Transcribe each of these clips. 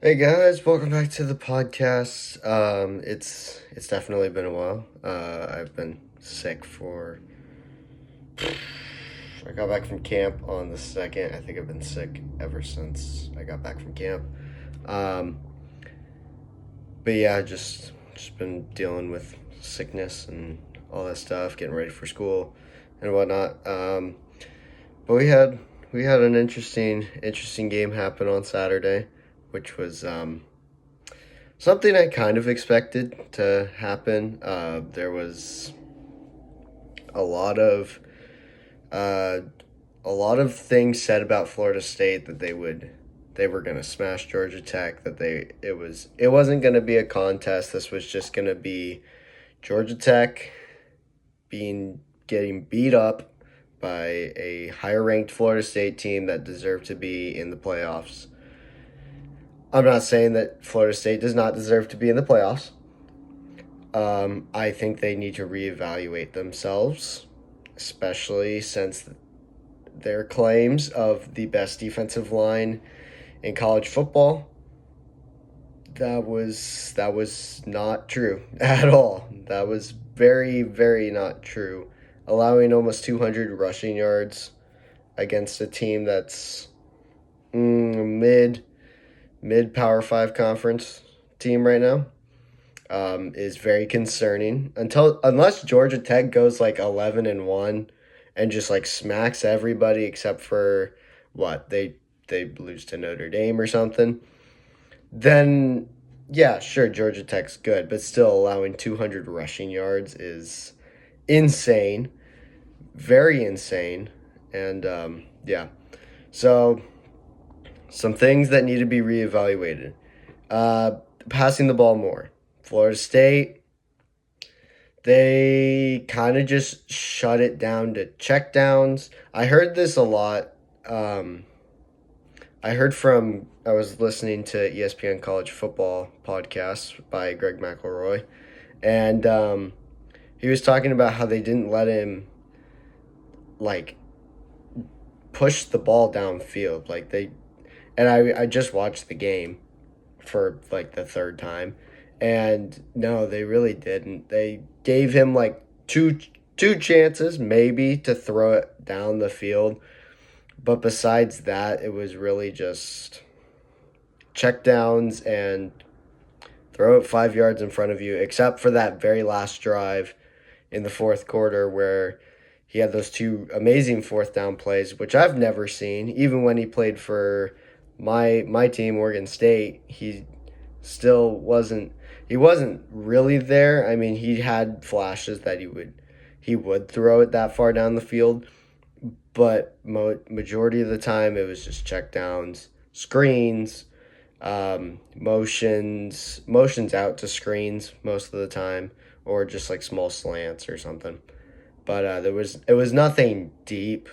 Hey guys, welcome back to the podcast. It's definitely been a while. I've been sick for. I got back from camp on the second. I think I've been sick ever since I got back from camp. Um, but yeah, just been dealing with sickness and all that stuff, getting ready for school and whatnot. But we had an interesting game happen on Saturday, which was something I kind of expected to happen. There was a lot of uh, a lot of things said about Florida State that they were gonna smash Georgia Tech. That it wasn't gonna be a contest. This was just gonna be Georgia Tech getting beat up by a higher ranked Florida State team that deserved to be in the playoffs. I'm not saying that Florida State does not deserve to be in the playoffs. I think they need to reevaluate themselves, especially since their claims of the best defensive line in college football. That was not true at all. That was very not true. Allowing almost 200 rushing yards against a team that's mid Power Five conference team right now. Is very concerning unless Georgia Tech goes like 11-1 and just like smacks everybody except for what they lose to Notre Dame or something. Then yeah, sure, Georgia Tech's good, but still allowing 200 rushing yards is insane, very insane, and yeah. So some things that need to be reevaluated. Passing the ball more. Florida State, they kind of just shut it down to checkdowns. I heard this a lot. I was listening to ESPN College Football podcast by Greg McElroy, and he was talking about how they didn't let him, like, push the ball downfield. And I just watched the game for, like, the third time. And no, they really didn't. They gave him like two chances maybe to throw it down the field, but besides that, it was really just check downs and throw it 5 yards in front of you, except for that very last drive in the fourth quarter where he had those two amazing fourth down plays, which I've never seen. Even when he played for my team, Oregon State, still wasn't he wasn't really there. I mean, he had flashes that he would throw it that far down the field, but majority of the time it was just check downs, screens, motions out to screens most of the time, or just like small slants or something. But it was nothing deep.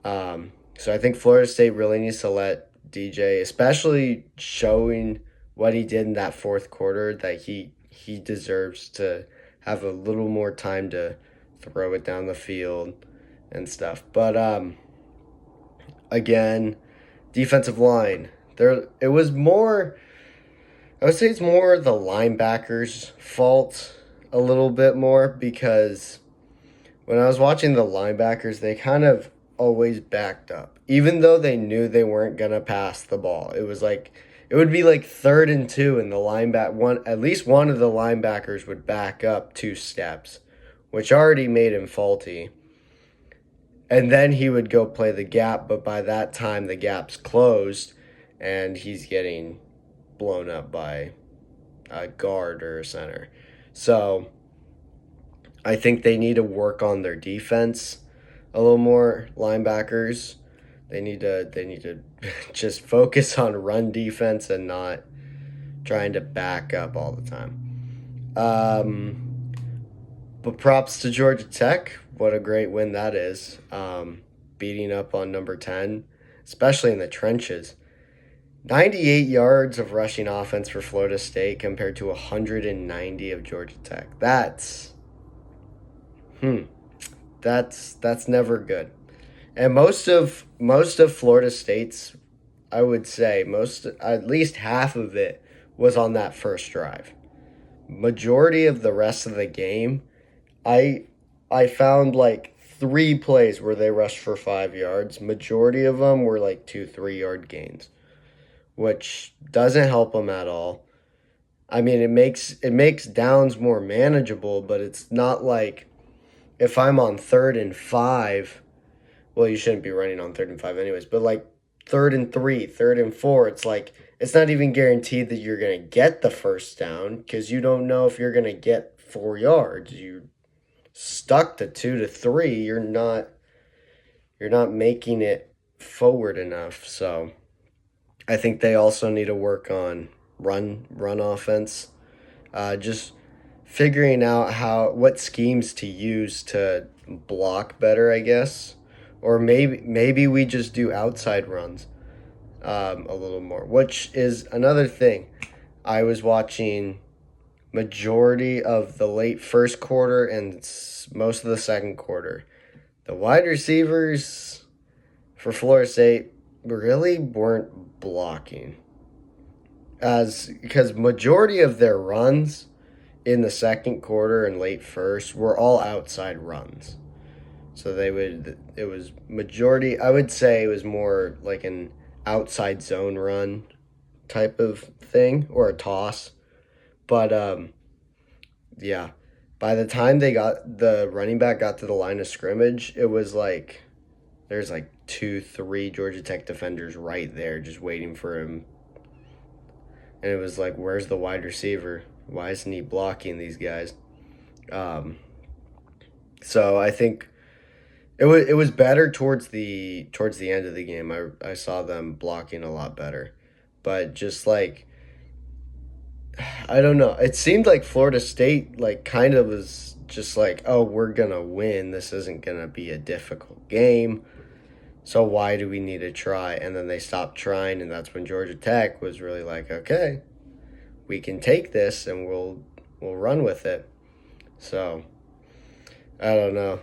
So I think Florida State really needs to let DJ, especially showing what he did in that fourth quarter, that he deserves to have a little more time to throw it down the field and stuff. But again, defensive line. It was more, I would say it's more the linebackers' fault a little bit more, because when I was watching the linebackers, they kind of always backed up. Even though they knew they weren't going to pass the ball. It would be like 3rd and 2, and at least one of the linebackers would back up 2 steps, which already made him faulty. And then he would go play the gap, but by that time the gap's closed and he's getting blown up by a guard or a center. So I think they need to work on their defense a little more, linebackers. They need to just focus on run defense and not trying to back up all the time. But props to Georgia Tech. What a great win that is. Beating up on number 10, especially in the trenches. 98 yards of rushing offense for Florida State compared to 190 of Georgia Tech. That's never good. And most of Florida State's I would say at least half of it was on that first drive. Majority of the rest of the game, I I found like 3 plays where they rushed for 5 yards. Majority of them were like 2, 3 yard gains, which doesn't help them at all. I mean, it makes downs more manageable, but it's not like if I'm on 3rd and 5. Well, you shouldn't be running on 3rd and 5 anyways, but like 3rd and 3, 3rd and 4, it's like it's not even guaranteed that you're gonna get the first down because you don't know if you're gonna get 4 yards. You're stuck to 2 to 3. You're not making it forward enough. So I think they also need to work on run offense. Just figuring out what schemes to use to block better, I guess, or maybe we just do outside runs a little more, which is another thing. I was watching majority of the late first quarter and most of the second quarter. The wide receivers for Florida State really weren't blocking because majority of their runs in the second quarter and late first were all outside runs. So it was majority, I would say it was more like an outside zone run type of thing or a toss. But yeah, by the time the running back got to the line of scrimmage, it was like there's like 2, 3 Georgia Tech defenders right there just waiting for him. And it was like, where's the wide receiver? Why isn't he blocking these guys? So I think it was better towards the end of the game. I saw them blocking a lot better, but just like I don't know. It seemed like Florida State like kind of was just like, oh, we're gonna win. This isn't gonna be a difficult game. So why do we need to try? And then they stopped trying, and that's when Georgia Tech was really like, okay, we can take this and we'll run with it. So I don't know.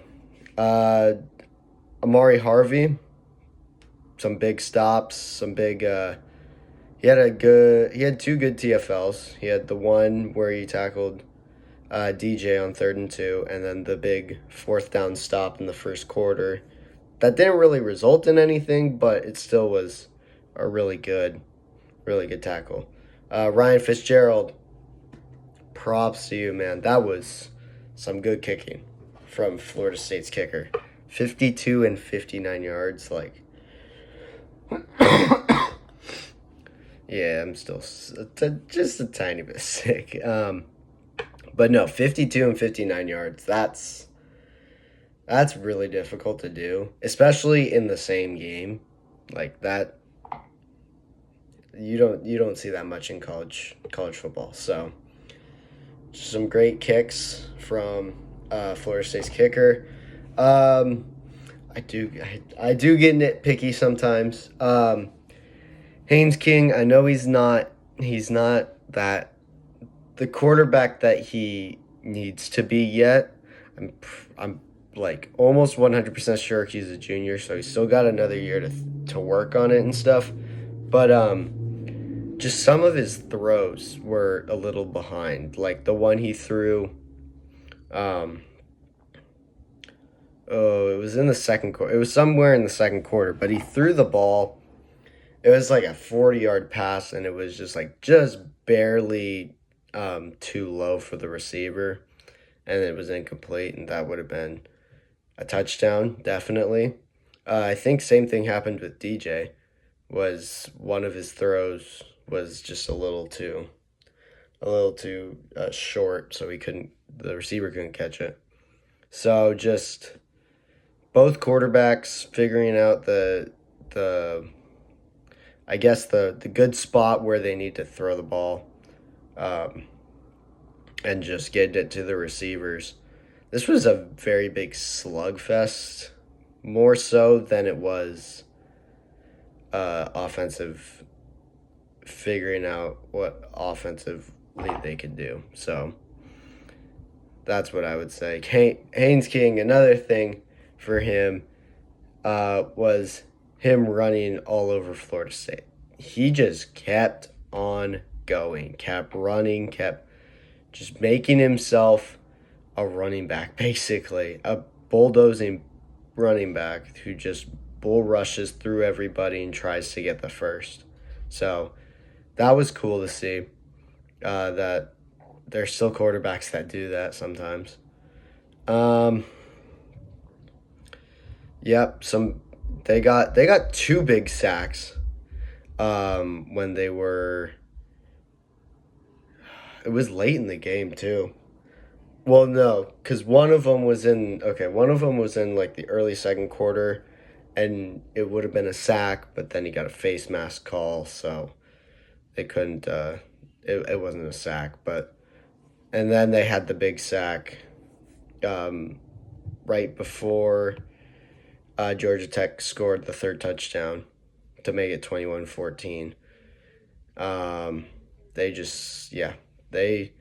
Amari Harvey, some big stops, some big. He had 2 good TFLs. He had the one where he tackled DJ on 3rd and 2, and then the big 4th down stop in the first quarter. That didn't really result in anything, but it still was a really good tackle. Ryan Fitzgerald, props to you, man. That was some good kicking from Florida State's kicker. 52 and 59 yards, like. Yeah, I'm still just a tiny bit sick. But no, 52 and 59 yards. That's really difficult to do, especially in the same game. Like that, you don't see that much in college football. So, some great kicks from Florida State's kicker. I do get nitpicky sometimes. Haynes King, I know he's not that the quarterback that he needs to be yet. I'm like almost 100% sure he's a junior, so he's still got another year to work on it and stuff. But just some of his throws were a little behind. Like the one he threw it was in the second quarter. It was somewhere in the second quarter, but he threw the ball. It was like a 40-yard pass, and it was just barely too low for the receiver, and it was incomplete, and that would have been a touchdown, definitely. I think same thing happened with DJ. Was one of his throws was just a little too short, so the receiver couldn't catch it. So just both quarterbacks figuring out the I guess the good spot where they need to throw the ball, and just get it to the receivers. This was a very big slugfest, more so than it was offensive, figuring out what offensively they could do. So that's what I would say. Haynes King, another thing for him was him running all over Florida State. he just kept on going, kept running, kept just making himself a running back, basically. A bulldozing running back who just bull rushes through everybody and tries to get the first. So that was cool to see that there's still quarterbacks that do that sometimes. Um, yep, they got two big sacks when they were. It was late in the game too. Well, no, because one of them was in like the early second quarter, and it would have been a sack, but then he got a face mask call, so they couldn't. It wasn't a sack, but and then they had the big sack, um, right before Georgia Tech scored the third touchdown to make it 21-14. Um, they just yeah they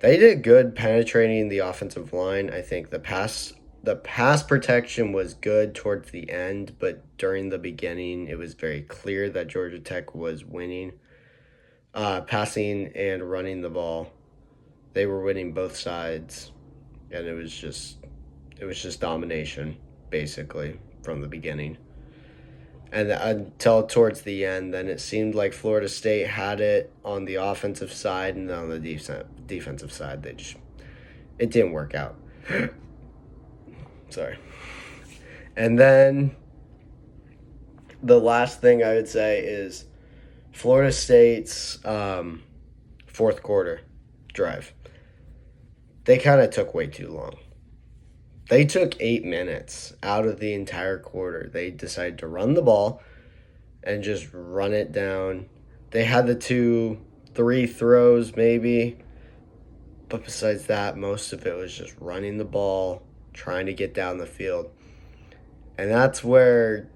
They did good penetrating the offensive line. I think the pass protection was good towards the end, but during the beginning, it was very clear that Georgia Tech was winning. Passing and running the ball, they were winning both sides, and it was just domination basically from the beginning. And until towards the end, then it seemed like Florida State had it on the offensive side, and on the defensive side, it didn't work out. Sorry. And then the last thing I would say is Florida State's fourth quarter drive. They kind of took way too long. They took 8 minutes out of the entire quarter. They decided to run the ball and just run it down. They had the three throws maybe, but besides that, most of it was just running the ball, trying to get down the field. And that's where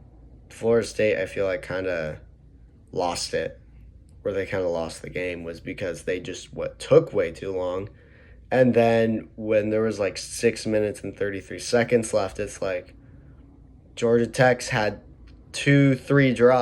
Florida State, I feel like, kind of lost it, where they kind of lost the game, was because they just took way too long. And then when there was like 6 minutes and 33 seconds left, it's like Georgia Tech's had 2, 3 drives.